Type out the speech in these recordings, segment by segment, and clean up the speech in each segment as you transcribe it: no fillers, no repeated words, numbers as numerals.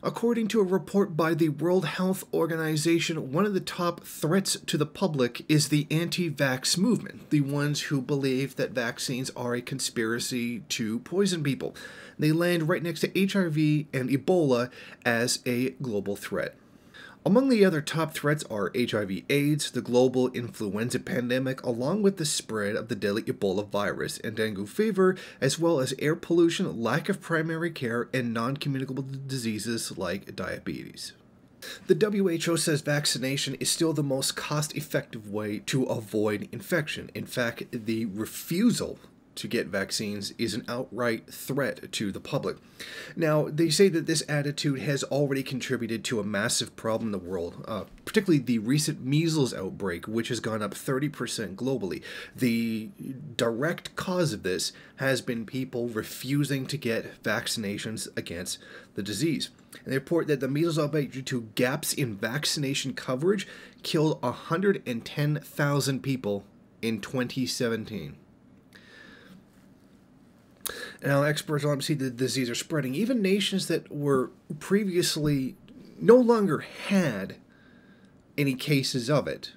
According to a report by the World Health Organization, one of the top threats to the public is the anti-vax movement, the ones who believe that vaccines are a conspiracy to poison people. They land right next to HIV and Ebola as a global threat. Among the other top threats are HIV/AIDS, the global influenza pandemic, along with the spread of the deadly Ebola virus and dengue fever, as well as air pollution, lack of primary care, and non-communicable diseases like diabetes. The WHO says vaccination is still the most cost-effective way to avoid infection. In fact, the refusal to get vaccines is an outright threat to the public. Now, they say that this attitude has already contributed to a massive problem in the world, particularly the recent measles outbreak, which has gone up 30% globally. The direct cause of this has been people refusing to get vaccinations against the disease. And they report that the measles outbreak, due to gaps in vaccination coverage, killed 110,000 people in 2017. Now, experts obviously the disease are spreading. Even nations that were previously no longer had any cases of it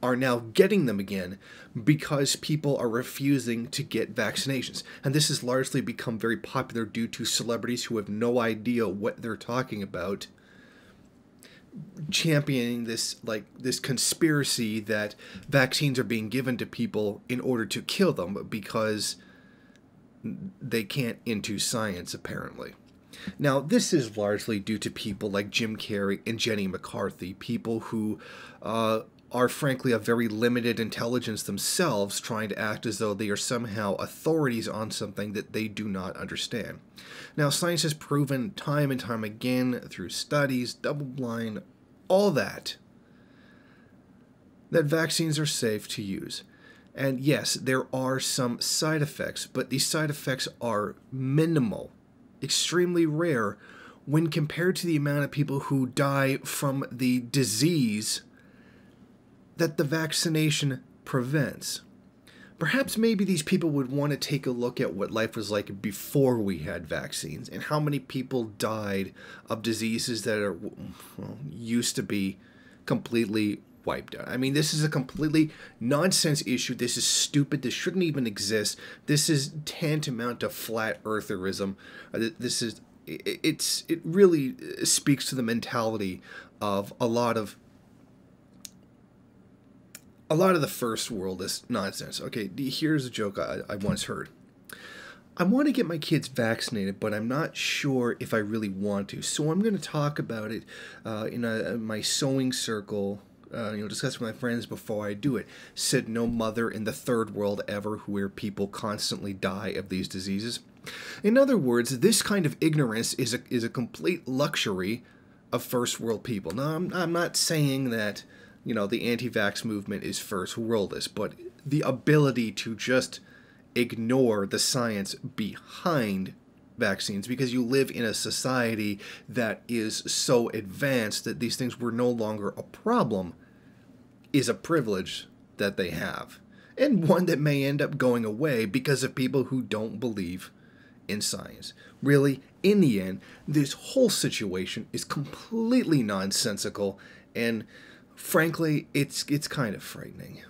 are now getting them again because people are refusing to get vaccinations. And this has largely become very popular due to celebrities who have no idea what they're talking about, championing this conspiracy that vaccines are being given to people in order to kill them because they can't into science, apparently. Now, this is largely due to people like Jim Carrey and Jenny McCarthy, people who are frankly of very limited intelligence themselves, trying to act as though they are somehow authorities on something that they do not understand. Now, science has proven time and time again, through studies, double-blind, all that vaccines are safe to use. And yes, there are some side effects, but these side effects are minimal, extremely rare, when compared to the amount of people who die from the disease that the vaccination prevents. Perhaps maybe these people would want to take a look at what life was like before we had vaccines and how many people died of diseases that used to be completely wiped out. I mean, this is a completely nonsense issue. This is stupid. This shouldn't even exist. This is tantamount to flat eartherism. It really speaks to the mentality of a lot of the first worldist nonsense. Okay, here's a joke I once heard. I want to get my kids vaccinated, but I'm not sure if I really want to. So I'm going to talk about it in my sewing circle, discuss with my friends before I do it. Said no mother in the third world ever, where people constantly die of these diseases. In other words, this kind of ignorance is a complete luxury of first world people. Now, I'm not saying that the anti-vax movement is first worldist, but the ability to just ignore the science behind vaccines because you live in a society that is so advanced that these things were no longer a problem is a privilege that they have, and one that may end up going away because of people who don't believe in science. Really, in the end, this whole situation is completely nonsensical, and frankly, it's kind of frightening.